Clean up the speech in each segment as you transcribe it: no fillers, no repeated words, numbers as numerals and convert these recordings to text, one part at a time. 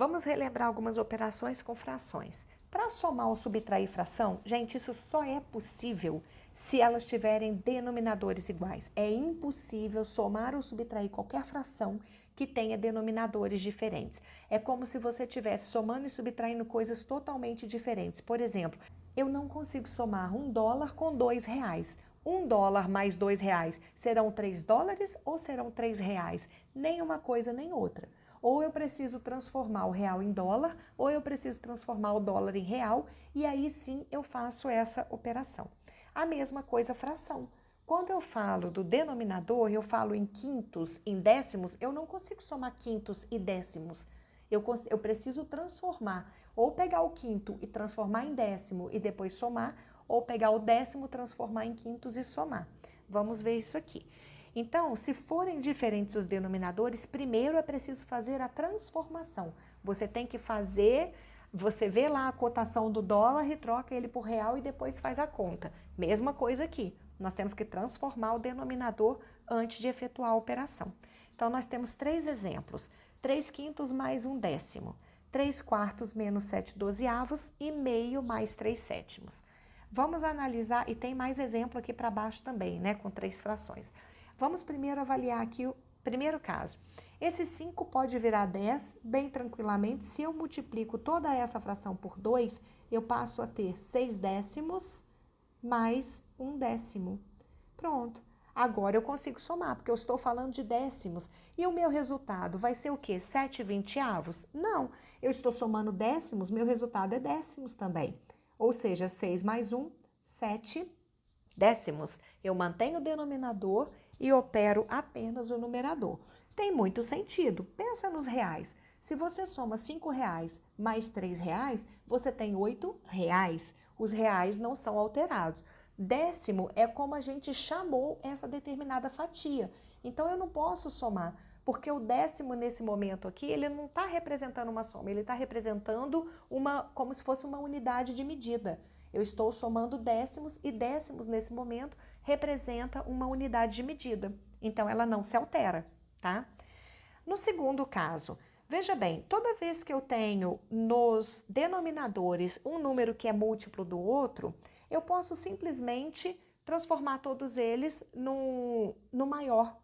Vamos relembrar algumas operações com frações. Para somar ou subtrair fração, gente, isso só é possível se elas tiverem denominadores iguais. É impossível somar ou subtrair qualquer fração que tenha denominadores diferentes. É como se você estivesse somando e subtraindo coisas totalmente diferentes. Por exemplo, eu não consigo somar $1 com R$ 2. $1 mais R$ 2 serão $3 ou serão R$ 3? Nem uma coisa nem outra. Ou eu preciso transformar o real em dólar, ou eu preciso transformar o dólar em real, e aí sim eu faço essa operação. A mesma coisa fração. Quando eu falo do denominador, eu falo em quintos, em décimos, eu não consigo somar quintos e décimos. Eu preciso transformar, ou pegar o quinto e transformar em décimo e depois somar, ou pegar o décimo, transformar em quintos e somar. Vamos ver isso aqui. Então, se forem diferentes os denominadores, primeiro é preciso fazer a transformação. Você tem que fazer, você vê lá a cotação do dólar e troca ele por real e depois faz a conta. Mesma coisa aqui, nós temos que transformar o denominador antes de efetuar a operação. Então, nós temos 3 exemplos. 3 quintos mais 1/10. 3 quartos menos 7/12 e meio mais 3 sétimos. Vamos analisar, e tem mais exemplo aqui para baixo também, né, com 3 frações. Vamos primeiro avaliar aqui o primeiro caso. Esse 5 pode virar 10 bem tranquilamente. Se eu multiplico toda essa fração por 2, eu passo a ter 6 décimos mais 1/10. Pronto. Agora eu consigo somar, porque eu estou falando de décimos. E o meu resultado vai ser o quê? 7/20? Não, eu estou somando décimos, meu resultado é décimos também. Ou seja, 6 mais 1, 7 décimos. Eu mantenho o denominador e opero apenas o numerador. Tem muito sentido. Pensa nos reais. Se você soma R$ 5 mais R$ 3, você tem R$ 8. Os reais não são alterados. Décimo é como a gente chamou essa determinada fatia. Então, eu não posso somar, porque o décimo nesse momento aqui, ele não está representando uma soma, ele está representando como se fosse uma unidade de medida. Eu estou somando décimos e décimos nesse momento representa uma unidade de medida. Então, ela não se altera, tá? No segundo caso, veja bem, toda vez que eu tenho nos denominadores um número que é múltiplo do outro, eu posso simplesmente transformar todos eles no maior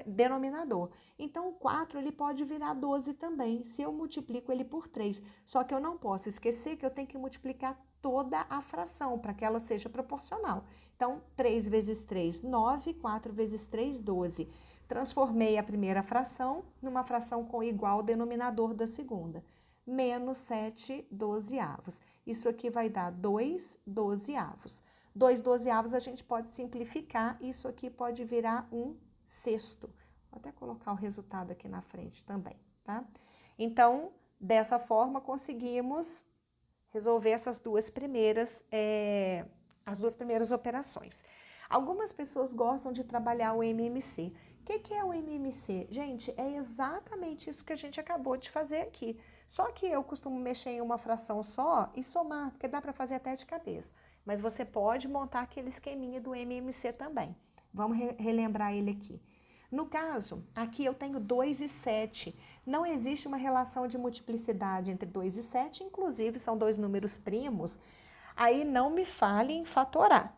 denominador. Então, o 4 ele pode virar 12 também, se eu multiplico ele por 3. Só que eu não posso esquecer que eu tenho que multiplicar toda a fração para que ela seja proporcional. Então, 3 vezes 3, 9, 4 vezes 3, 12. Transformei a primeira fração numa fração com igual denominador da segunda. Menos 7/12. Isso aqui vai dar 2/12. 2/12 a gente pode simplificar, isso aqui pode virar 1/6. Vou até colocar o resultado aqui na frente também, tá? Então, dessa forma, conseguimos resolver essas as duas primeiras operações. Algumas pessoas gostam de trabalhar o MMC. O que é o MMC? Gente, é exatamente isso que a gente acabou de fazer aqui. Só que eu costumo mexer em uma fração só e somar, porque dá para fazer até de cabeça. Mas você pode montar aquele esqueminha do MMC também. Vamos relembrar ele aqui. No caso, aqui eu tenho 2 e 7. Não existe uma relação de multiplicidade entre 2 e 7, inclusive são dois números primos. Aí não me fale em fatorar,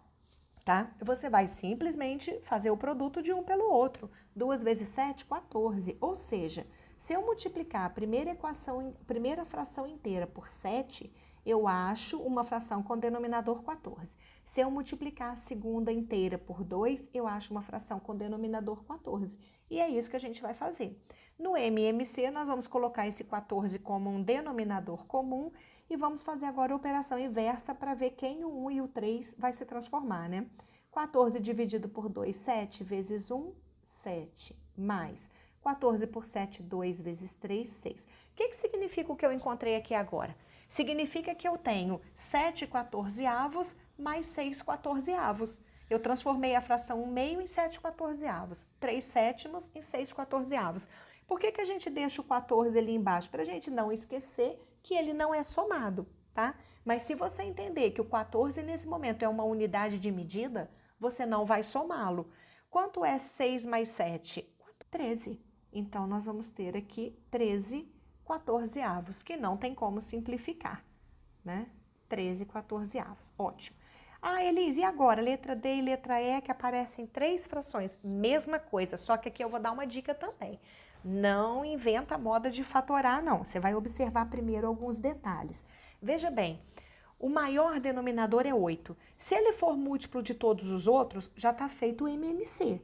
tá? Você vai simplesmente fazer o produto de um pelo outro. 2 vezes 7, 14. Ou seja, se eu multiplicar a primeira fração inteira por 7, eu acho uma fração com denominador 14. Se eu multiplicar a segunda inteira por 2, eu acho uma fração com denominador 14. E é isso que a gente vai fazer. No MMC, nós vamos colocar esse 14 como um denominador comum e vamos fazer agora a operação inversa para ver quem o 1 e o 3 vai se transformar, né? 14 dividido por 2, 7 vezes 1, 7, mais 14 por 7, 2 vezes 3, 6. O que significa o que eu encontrei aqui agora? Significa que eu tenho 7/14 mais 6/14. Eu transformei a fração 1/2 em 7/14, 3 sétimos em 6/14. Por que a gente deixa o 14 ali embaixo? Para a gente não esquecer que ele não é somado, tá? Mas se você entender que o 14 nesse momento é uma unidade de medida, você não vai somá-lo. Quanto é 6 mais 7? 13. Então, nós vamos ter aqui 13 14avos, que não tem como simplificar, né? 13/14avos, ótimo. Ah, Elise, e agora? Letra D e letra E, que aparecem 3 frações. Mesma coisa, só que aqui eu vou dar uma dica também. Não inventa a moda de fatorar, não. Você vai observar primeiro alguns detalhes. Veja bem, o maior denominador é 8. Se ele for múltiplo de todos os outros, já está feito o MMC,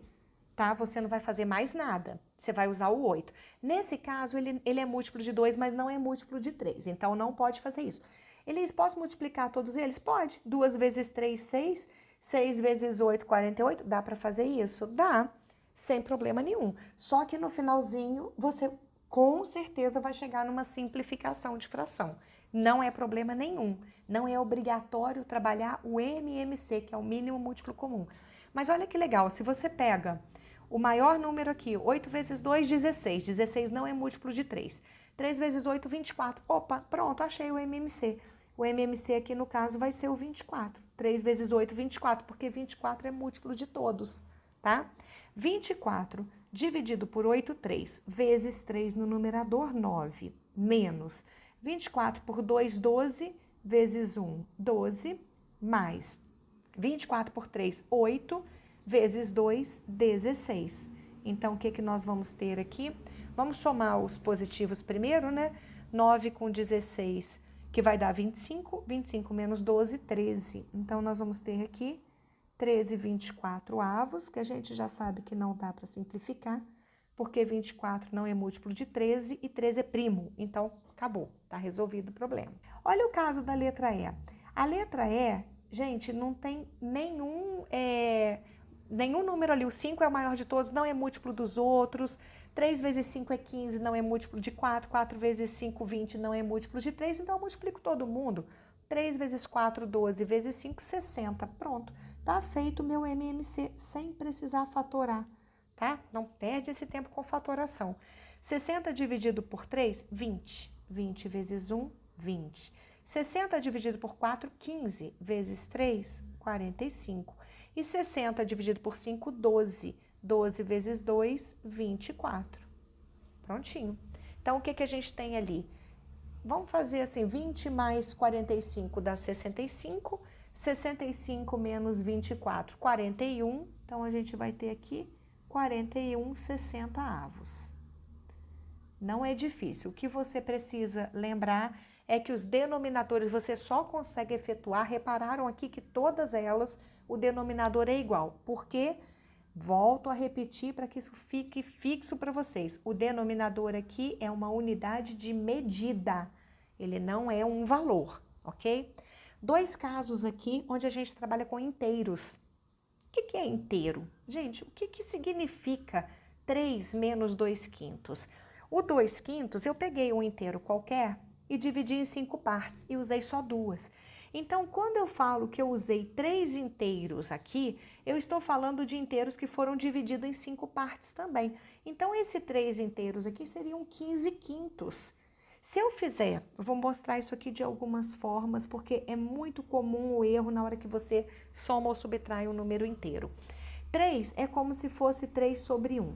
tá? Você não vai fazer mais nada. Você vai usar o 8. Nesse caso, ele é múltiplo de 2, mas não é múltiplo de 3. Então, não pode fazer isso. Elis, posso multiplicar todos eles? Pode. 2 vezes 3, 6. 6 vezes 8, 48. Dá para fazer isso? Dá. Sem problema nenhum. Só que no finalzinho, você com certeza vai chegar numa simplificação de fração. Não é problema nenhum. Não é obrigatório trabalhar o MMC, que é o mínimo múltiplo comum. Mas olha que legal, se você pega o maior número aqui, 8 vezes 2, 16. 16 não é múltiplo de 3. 3 vezes 8, 24. Opa, pronto, achei o MMC. O MMC aqui, no caso, vai ser o 24. 3 vezes 8, 24, porque 24 é múltiplo de todos, tá? 24 dividido por 8, 3, vezes 3 no numerador, 9, menos 24 por 2, 12, vezes 1, 12, mais 24 por 3, 8, vezes 2, 16. Então, o que que nós vamos ter aqui? Vamos somar os positivos primeiro, né? 9 com 16, que vai dar 25, 25 menos 12, 13. Então, nós vamos ter aqui 13/24avos, que a gente já sabe que não dá para simplificar, porque 24 não é múltiplo de 13 e 13 é primo. Então, acabou, tá resolvido o problema. Olha o caso da letra E. A letra E, gente, não tem nenhum número ali. O 5 é o maior de todos, não é múltiplo dos outros. 3 vezes 5 é 15, não é múltiplo de 4. 4 vezes 5, 20, não é múltiplo de 3. Então, eu multiplico todo mundo. 3 vezes 4, 12, vezes 5, 60. Pronto, tá feito o meu MMC sem precisar fatorar, tá? Não perde esse tempo com fatoração. 60 dividido por 3, 20. 20 vezes 1, 20. 60 dividido por 4, 15. Vezes 3, 45. E 60 dividido por 5, 12. 12 vezes 2, 24. Prontinho. Então, o que que a gente tem ali? Vamos fazer assim, 20 mais 45 dá 65. 65 menos 24, 41. Então, a gente vai ter aqui 41/60avos. Não é difícil. O que você precisa lembrar é que os denominadores você só consegue efetuar. Repararam aqui que todas elas, o denominador é igual. Por quê? Volto a repetir para que isso fique fixo para vocês. O denominador aqui é uma unidade de medida. Ele não é um valor, ok? 2 casos aqui onde a gente trabalha com inteiros. O que é inteiro? Gente, o que significa 3 menos 2/5? O 2/5, eu peguei um inteiro qualquer e dividi em 5 partes e usei só 2. Então, quando eu falo que eu usei 3 inteiros aqui, eu estou falando de inteiros que foram divididos em 5 partes também. Então, esse 3 inteiros aqui seriam 15/5. Se eu fizer, eu vou mostrar isso aqui de algumas formas, porque é muito comum o erro na hora que você soma ou subtrai um número inteiro. 3 é como se fosse 3 sobre 1.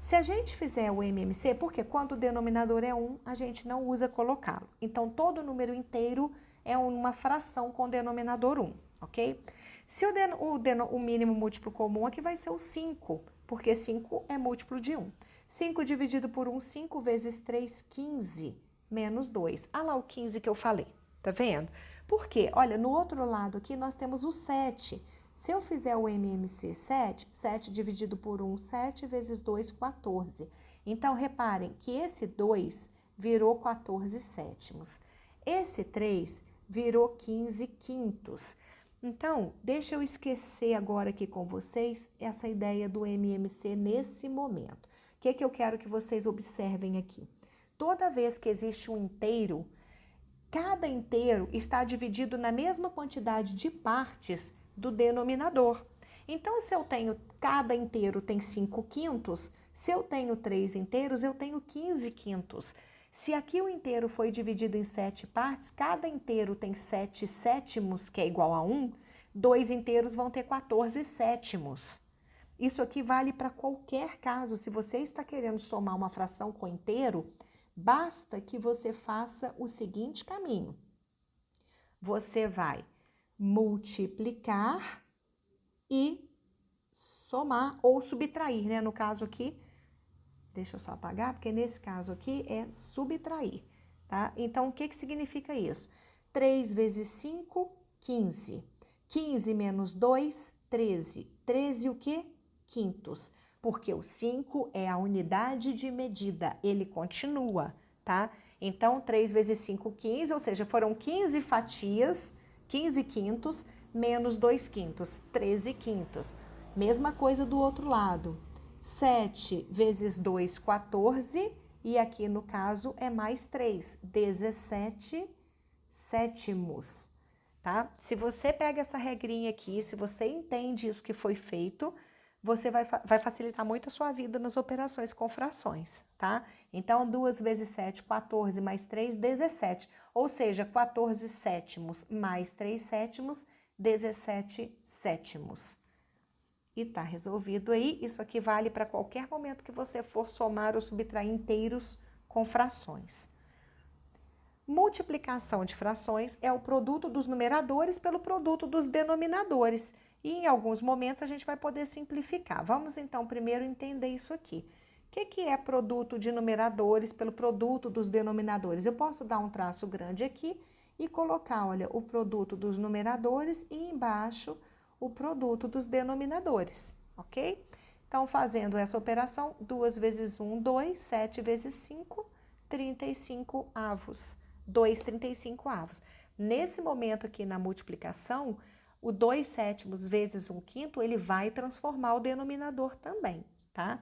Se a gente fizer o MMC, porque quando o denominador é 1, a gente não usa colocá-lo. Então, todo número inteiro é uma fração com denominador 1, ok? Se o mínimo múltiplo comum aqui vai ser o 5, porque 5 é múltiplo de 1. 5 dividido por 1, 5 vezes 3, 15, menos 2. Ah lá o 15 que eu falei, tá vendo? Por quê? Olha, no outro lado aqui nós temos o 7. Se eu fizer o MMC 7, 7 dividido por 1, 7 vezes 2, 14. Então, reparem que esse 2 virou 14/7. Esse 3 virou 15/5. Então, deixa eu esquecer agora aqui com vocês essa ideia do MMC nesse momento. O que que eu quero que vocês observem aqui? Toda vez que existe um inteiro, cada inteiro está dividido na mesma quantidade de partes do denominador. Então, se eu tenho, cada inteiro tem 5/5, se eu tenho 3 inteiros, eu tenho 15/5. Se aqui o inteiro foi dividido em 7 partes, cada inteiro tem 7/7, que é igual a 1, 2 inteiros vão ter 14/7. Isso aqui vale para qualquer caso. Se você está querendo somar uma fração com inteiro, Basta que você faça o seguinte caminho. Você vai multiplicar e somar ou subtrair, né? No caso aqui, deixa eu só apagar, porque nesse caso aqui é subtrair, tá? Então, o que que significa isso? 3 vezes 5, 15. 15 menos 2, 13. 13 o quê? Quintos. Porque o 5 é a unidade de medida, ele continua, tá? Então, 3 vezes 5, 15, ou seja, foram 15 fatias, 15 quintos, menos 2 quintos, 13 quintos. Mesma coisa do outro lado. 7 vezes 2, 14, e aqui no caso é mais 3, 17 sétimos, tá? Se você pega essa regrinha aqui, se você entende isso que foi feito, você vai facilitar muito a sua vida nas operações com frações, tá? Então, 2 vezes 7, 14, mais 3, 17. Ou seja, 14 sétimos mais 3 sétimos, 17 sétimos. E tá resolvido aí. Isso aqui vale para qualquer momento que você for somar ou subtrair inteiros com frações. Multiplicação de frações é o produto dos numeradores pelo produto dos denominadores. E em alguns momentos a gente vai poder simplificar. Vamos então primeiro entender isso aqui. O que é produto de numeradores pelo produto dos denominadores? Eu posso dar um traço grande aqui e colocar, olha, o produto dos numeradores e embaixo o produto dos denominadores, ok? Então, fazendo essa operação, 2 vezes 1, 2, 7 vezes 5, 35 avos. 2,35 avos. Nesse momento aqui na multiplicação, o 2 sétimos vezes 1 quinto, ele vai transformar o denominador também, tá?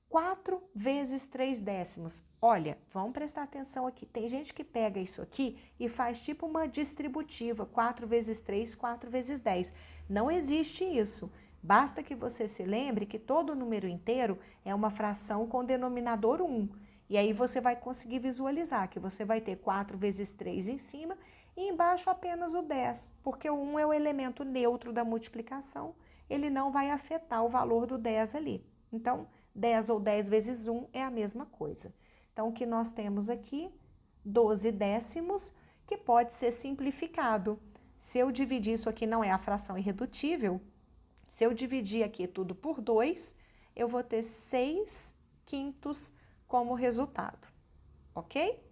4 vezes 3 décimos. Olha, vamos prestar atenção aqui. Tem gente que pega isso aqui e faz tipo uma distributiva, 4 vezes 3, 4 vezes 10. Não existe isso. Basta que você se lembre que todo número inteiro é uma fração com denominador 1. E aí você vai conseguir visualizar que você vai ter 4 vezes 3 em cima e embaixo apenas o 10, porque o 1 é o elemento neutro da multiplicação, ele não vai afetar o valor do 10 ali. Então, 10 ou 10 vezes 1 é a mesma coisa. Então, o que nós temos aqui, 12 décimos, que pode ser simplificado. Se eu dividir isso aqui, não é a fração irredutível, se eu dividir aqui tudo por 2, eu vou ter 6 quintos como resultado, ok?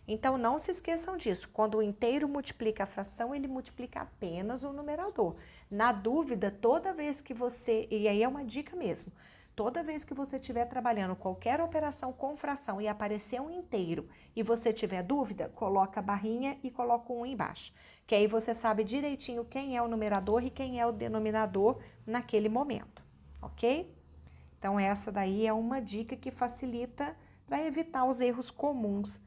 Então, não se esqueçam disso. Quando o inteiro multiplica a fração, ele multiplica apenas o numerador. Na dúvida, toda vez que você... E aí é uma dica mesmo. Toda vez que você estiver trabalhando qualquer operação com fração e aparecer um inteiro e você tiver dúvida, coloca a barrinha e coloca um embaixo. Que aí você sabe direitinho quem é o numerador e quem é o denominador naquele momento, ok? Então, essa daí é uma dica que facilita para evitar os erros comuns.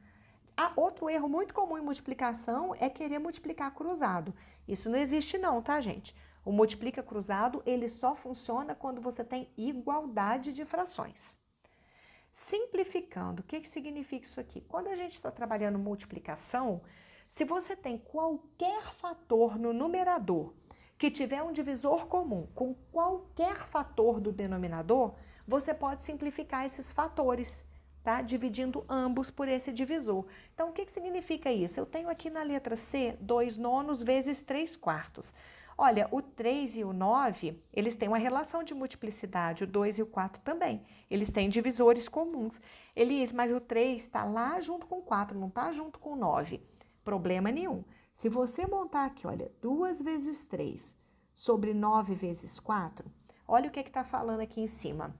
Outro erro muito comum em multiplicação é querer multiplicar cruzado. Isso não existe não, tá, gente? O multiplica cruzado, ele só funciona quando você tem igualdade de frações. Simplificando, o que significa isso aqui? Quando a gente está trabalhando multiplicação, se você tem qualquer fator no numerador que tiver um divisor comum com qualquer fator do denominador, você pode simplificar esses fatores, tá? Dividindo ambos por esse divisor. Então, o que significa isso? Eu tenho aqui na letra C 2 nonos vezes 3 quartos. Olha, o 3 e o 9, eles têm uma relação de multiplicidade, o 2 e o 4 também. Eles têm divisores comuns. Elis, mas o 3 está lá junto com o 4, não está junto com o 9. Problema nenhum. Se você montar aqui, olha, 2 vezes 3 sobre 9 vezes 4, olha o que está falando aqui em cima.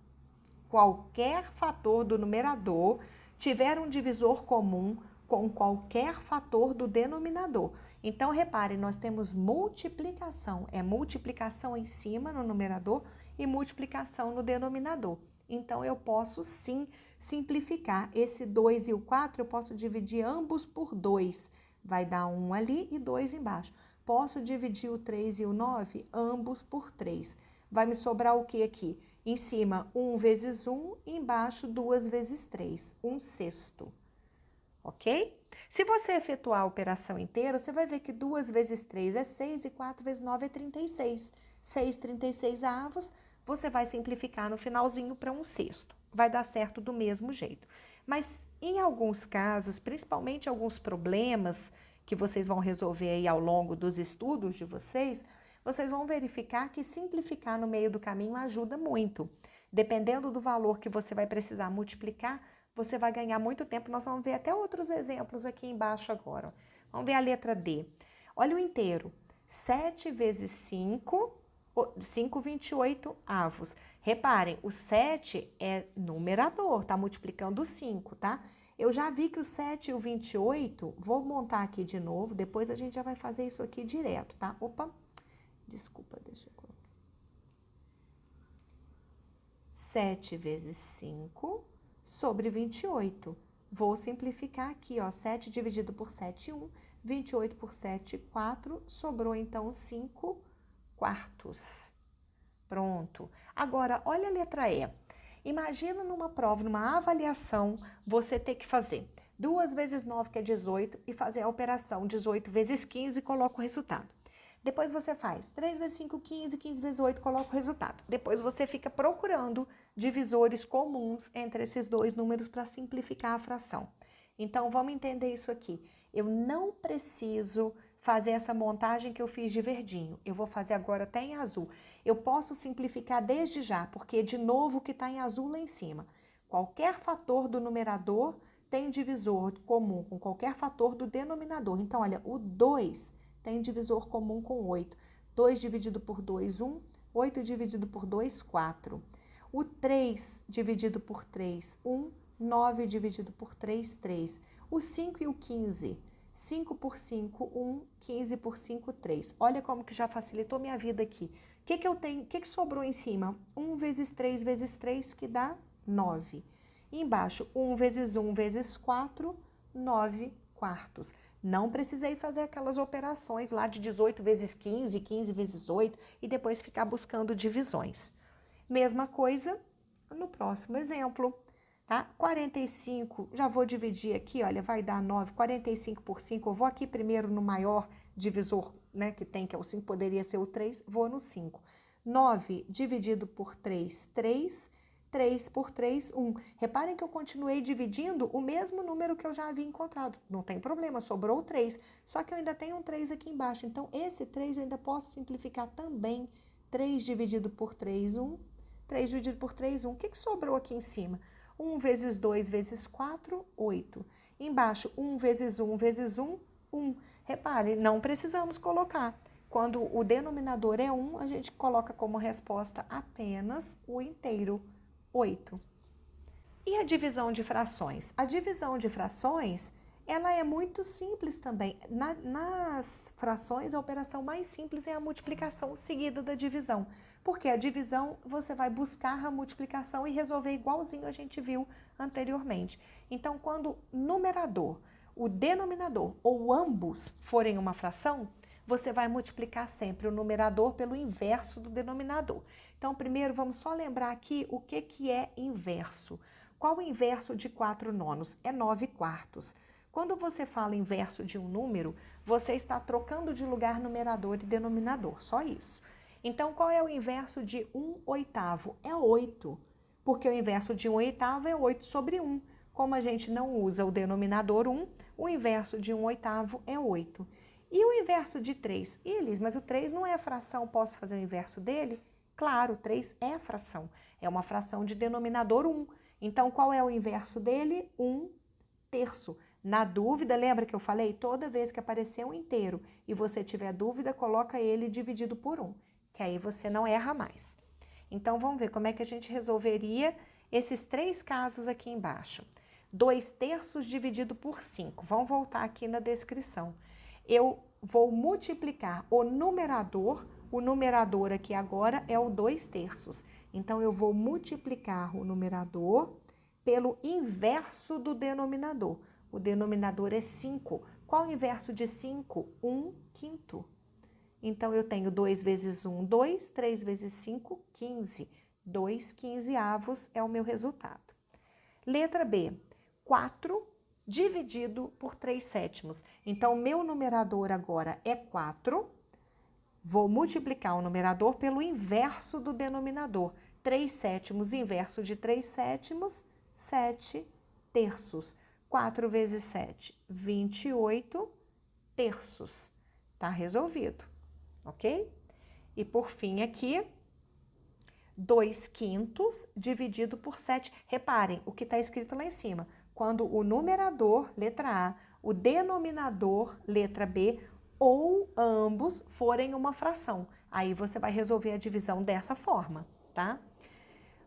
Qualquer fator do numerador tiver um divisor comum com qualquer fator do denominador. Então, repare, nós temos multiplicação. É multiplicação em cima no numerador e multiplicação no denominador. Então, eu posso sim simplificar. Esse 2 e o 4, eu posso dividir ambos por 2. Vai dar 1 ali e 2 embaixo. Posso dividir o 3 e o 9, ambos por 3. Vai me sobrar o que aqui? Em cima, 1 vezes 1, e embaixo, 2 vezes 3, 1 sexto. Ok? Se você efetuar a operação inteira, você vai ver que 2 vezes 3 é 6 e 4 vezes 9 é 36. 6, 36 avos, você vai simplificar no finalzinho para 1 sexto. Vai dar certo do mesmo jeito. Mas Em alguns casos, principalmente alguns problemas que vocês vão resolver aí ao longo dos estudos de vocês vão verificar que simplificar no meio do caminho ajuda muito. Dependendo do valor que você vai precisar multiplicar, você vai ganhar muito tempo. Nós vamos ver até outros exemplos aqui embaixo agora. Vamos ver a letra D. Olha o inteiro. 7 vezes 5, 28 avos. Reparem, o 7 é numerador, tá multiplicando o 5, tá? Eu já vi que o 7 e o 28, vou montar aqui de novo, depois a gente já vai fazer isso aqui direto, tá? Opa, desculpa, deixa eu colocar. 7 vezes 5 sobre 28. Vou simplificar aqui, ó, 7 dividido por 7, 1, 28 por 7, 4, sobrou então 5 quartos. Pronto. Agora, olha a letra E. Imagina numa prova, numa avaliação, você ter que fazer 2 vezes 9, que é 18, e fazer a operação 18 vezes 15 e coloca o resultado. Depois você faz 3 vezes 5, 15, 15 vezes 8, coloca o resultado. Depois você fica procurando divisores comuns entre esses dois números para simplificar a fração. Então, vamos entender isso aqui. Eu não preciso fazer essa montagem que eu fiz de verdinho. Eu vou fazer agora até em azul. Eu posso simplificar desde já, porque, de novo, o que está em azul lá em cima. Qualquer fator do numerador tem divisor comum com qualquer fator do denominador. Então, olha, o 2 tem divisor comum com 8. 2 dividido por 2, 1. 8 dividido por 2, 4. O 3 dividido por 3, 1. 9 dividido por 3, 3. O 5 e o 15. 5 por 5, 1. 15 por 5, 3. Olha como que já facilitou minha vida aqui. O que eu tenho? O que sobrou em cima? 1 vezes 3 vezes 3, que dá 9. E embaixo, 1 vezes 1 vezes 4, 9 quartos. Não precisei fazer aquelas operações lá de 18 vezes 15, 15 vezes 8 e depois ficar buscando divisões. Mesma coisa no próximo exemplo, tá? 45, já vou dividir aqui, olha, vai dar 9. 45 por 5, eu vou aqui primeiro no maior divisor, né, que tem, que é o 5, poderia ser o 3, vou no 5. 9 dividido por 3, 3. 3 por 3, 1. Reparem que eu continuei dividindo o mesmo número que eu já havia encontrado. Não tem problema, sobrou 3. Só que eu ainda tenho um 3 aqui embaixo. Então, esse 3 eu ainda posso simplificar também. 3 dividido por 3, 1. 3 dividido por 3, 1. O que sobrou aqui em cima? 1 vezes 2 vezes 4, 8. Embaixo, 1 vezes 1 vezes 1, 1. Reparem, não precisamos colocar. Quando o denominador é 1, a gente coloca como resposta apenas o inteiro. 8. E a divisão de frações? A divisão de frações, ela é muito simples também. Nas frações, a operação mais simples é a multiplicação seguida da divisão. Porque a divisão, você vai buscar a multiplicação e resolver igualzinho a gente viu anteriormente. Então, quando o numerador, o denominador ou ambos forem uma fração, você vai multiplicar sempre o numerador pelo inverso do denominador. Então, primeiro, vamos só lembrar aqui o que é inverso. Qual o inverso de 4 nonos? É 9 quartos. Quando você fala inverso de um número, você está trocando de lugar numerador e denominador, só isso. Então, qual é o inverso de 1/8? É 8, porque o inverso de 1/8 é 8 sobre 1. Como a gente não usa o denominador 1, o inverso de 1/8 é 8. E o inverso de 3? Elis, mas o 3 não é fração, posso fazer o inverso dele? Claro, 3 é fração, é uma fração de denominador 1. Então, qual é o inverso dele? 1/3. Na dúvida, lembra que eu falei? Toda vez que aparecer um inteiro e você tiver dúvida, coloca ele dividido por 1, que aí você não erra mais. Então, vamos ver como é que a gente resolveria esses 3 casos aqui embaixo. 2/3 dividido por 5. Vamos voltar aqui na descrição. Eu vou multiplicar o numerador aqui agora é o 2/3. Então, eu vou multiplicar o numerador pelo inverso do denominador. O denominador é 5. Qual o inverso de 5? 1/5. Então, eu tenho 2 vezes 1, 2, 3 vezes 5, 15. 2/15 é o meu resultado. Letra B, 4 dividido por 3/7. Então, meu numerador agora é 4. Vou multiplicar o numerador pelo inverso do denominador. 3/7 inverso de 3/7, 7/3. 4 vezes 7, 28 terços. Tá resolvido, ok? E por fim aqui, 2 quintos dividido por 7. Reparem o que está escrito lá em cima. Quando o numerador, letra A, o denominador, letra B, ou ambos forem uma fração. Aí você vai resolver a divisão dessa forma, tá?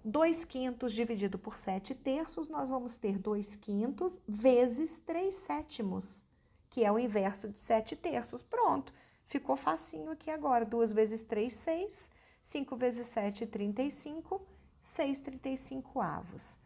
2 quintos dividido por 7 terços, nós vamos ter 2 quintos vezes 3 sétimos, que é o inverso de 7 terços. Pronto, ficou facinho aqui agora. 2 vezes 3, 6. 5 vezes 7, 35. 6 35avos.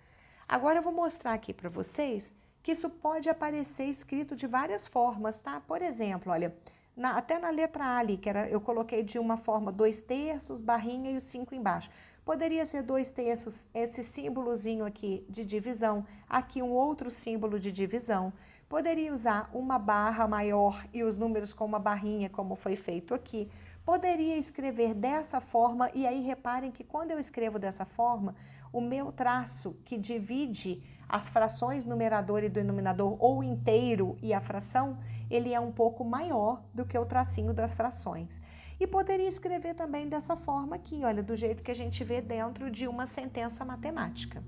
Agora eu vou mostrar aqui para vocês que isso pode aparecer escrito de várias formas, tá? Por exemplo, olha, até na letra A ali, que eu coloquei de uma forma 2 terços, barrinha e o 5 embaixo. Poderia ser 2 terços, esse símbolozinho aqui de divisão, aqui um outro símbolo de divisão. Poderia usar uma barra maior e os números com uma barrinha, como foi feito aqui. Poderia escrever dessa forma, e aí reparem que quando eu escrevo dessa forma, o meu traço que divide as frações numerador e denominador, ou inteiro e a fração, ele é um pouco maior do que o tracinho das frações. E poderia escrever também dessa forma aqui, olha, do jeito que a gente vê dentro de uma sentença matemática,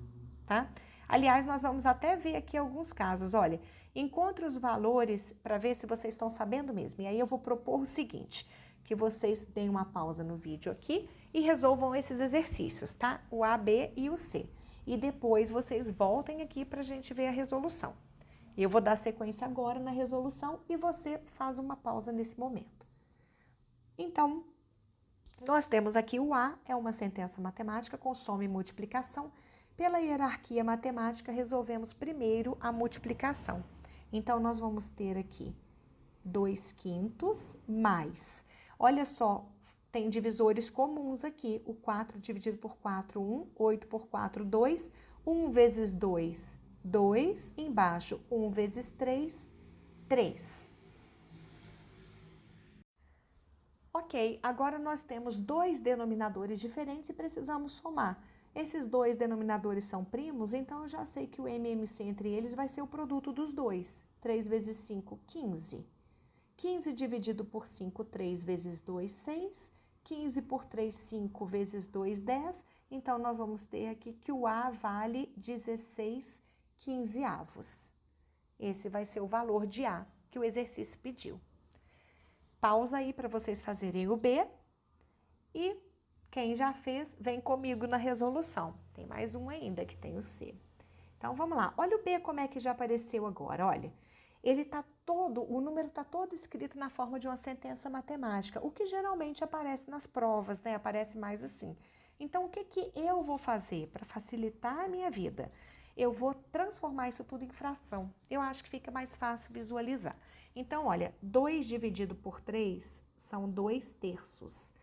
tá? Aliás, nós vamos até ver aqui alguns casos, olha, encontre os valores para ver se vocês estão sabendo mesmo. E aí eu vou propor o seguinte, que vocês deem uma pausa no vídeo aqui e resolvam esses exercícios, tá? O A, B e o C. E depois vocês voltem aqui para a gente ver a resolução. Eu vou dar sequência agora na resolução e você faz uma pausa nesse momento. Então, nós temos aqui o A, é uma sentença matemática com soma e multiplicação. Pela hierarquia matemática, resolvemos primeiro a multiplicação. Então, nós vamos ter aqui 2 quintos mais... Olha só, tem divisores comuns aqui. O 4 dividido por 4, 1. 8 por 4, 2. 1 vezes 2, 2. Embaixo, 1 vezes 3, 3. Ok, agora nós temos dois denominadores diferentes e precisamos somar. Esses dois denominadores são primos, então eu já sei que o MMC entre eles vai ser o produto dos dois. 3 vezes 5, 15. 15 dividido por 5, 3 vezes 2, 6. 15 por 3, 5 vezes 2, 10. Então, nós vamos ter aqui que o A vale 16 quinzeavos. Esse vai ser o valor de A que o exercício pediu. Pausa aí para vocês fazerem o B. E quem já fez, vem comigo na resolução. Tem mais um ainda que tem o C. Então, vamos lá. Olha o B como é que já apareceu agora, olha. O número está todo escrito na forma de uma sentença matemática, o que geralmente aparece nas provas, né? Aparece mais assim. Então, o que eu vou fazer para facilitar a minha vida? Eu vou transformar isso tudo em fração. Eu acho que fica mais fácil visualizar. Então, olha, 2 dividido por 3 são 2 terços.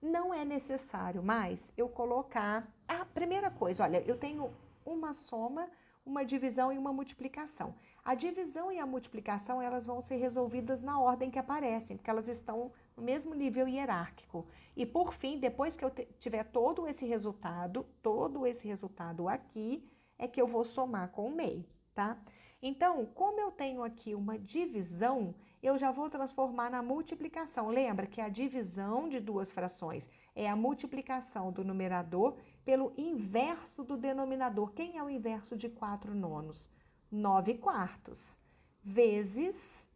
Não é necessário mais eu colocar... A primeira coisa, olha, eu tenho uma soma, uma divisão e uma multiplicação. A divisão e a multiplicação, elas vão ser resolvidas na ordem que aparecem, porque elas estão no mesmo nível hierárquico. E por fim, depois que eu tiver todo esse resultado aqui, é que eu vou somar com o meio, tá? Então, como eu tenho aqui uma divisão, eu já vou transformar na multiplicação. Lembra que a divisão de duas frações é a multiplicação do numerador pelo inverso do denominador. Quem é o inverso de 4 nonos? 9 quartos, vezes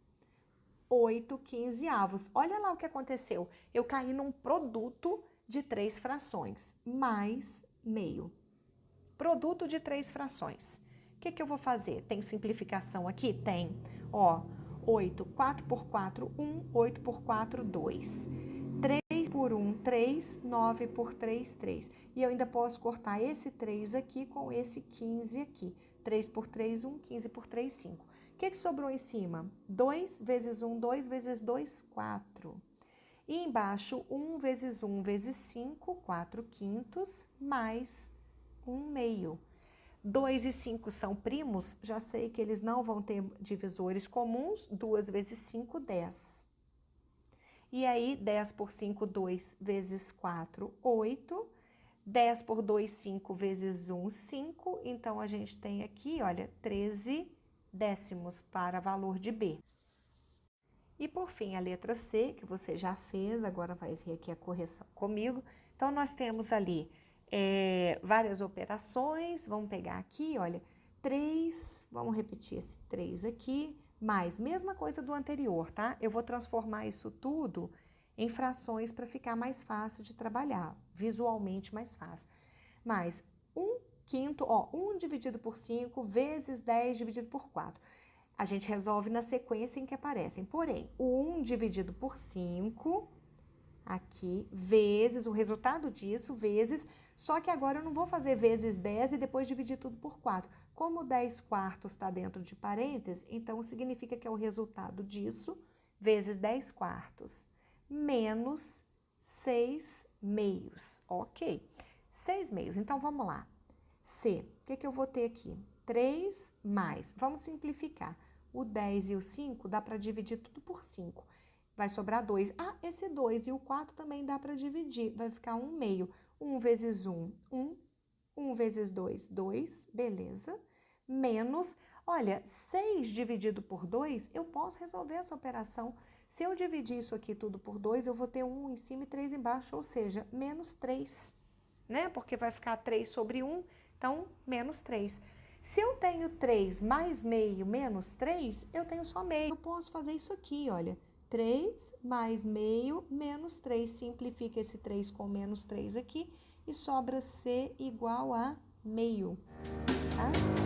8 quinzeavos. Olha lá o que aconteceu. Eu caí num produto de 3 frações, mais meio. Produto de 3 frações. O que eu vou fazer? Tem simplificação aqui? Tem. Ó, 8, 4 por 4, 1, 8 por 4, 2. 3 por 1, 3, 9 por 3, 3. E eu ainda posso cortar esse 3 aqui com esse 15 aqui. 3 por 3, 1, 15 por 3, 5. O que sobrou em cima? 2 vezes 1, 2 vezes 2, 4. E embaixo, 1 vezes 1 vezes 5, 4 quintos, mais 1 meio. 2 e 5 são primos, já sei que eles não vão ter divisores comuns. 2 vezes 5, 10. E aí, 10 por 5, 2 vezes 4, 8. 10 por 2, 5 vezes 1, 5. Então, a gente tem aqui, olha, 13 décimos para valor de B. E por fim, a letra C, que você já fez, agora vai ver aqui a correção comigo. Então, nós temos ali várias operações, vamos pegar aqui, olha, 3, vamos repetir esse 3 aqui, mais, mesma coisa do anterior, tá? Eu vou transformar isso tudo em frações para ficar mais fácil de trabalhar, visualmente mais fácil. Mais 1/5, 1 dividido por 5 vezes 10 dividido por 4. A gente resolve na sequência em que aparecem. Porém, o 1 dividido por 5, aqui, vezes, o resultado disso, vezes, só que agora eu não vou fazer vezes 10 e depois dividir tudo por 4. Como 10 quartos está dentro de parênteses, então significa que é o resultado disso, vezes 10 quartos, menos 6 meios. Ok. 6 meios. Então, vamos lá. C, o que eu vou ter aqui? 3 mais, vamos simplificar, o 10 e o 5 dá para dividir tudo por 5, vai sobrar 2. Ah, esse 2 e o 4 também dá para dividir, vai ficar 1 meio. 1 vezes 1, 1. 1 vezes 2, 2, beleza. Menos, olha, 6 dividido por 2, eu posso resolver essa operação. Se eu dividir isso aqui tudo por 2, eu vou ter 1 em cima e 3 embaixo, ou seja, menos 3, né? Porque vai ficar 3 sobre 1, então, menos 3. Se eu tenho 3 mais meio menos 3, eu tenho só meio. Eu posso fazer isso aqui, olha. 3 mais meio menos 3. Simplifica esse 3 com menos 3 aqui e sobra C igual a meio, tá?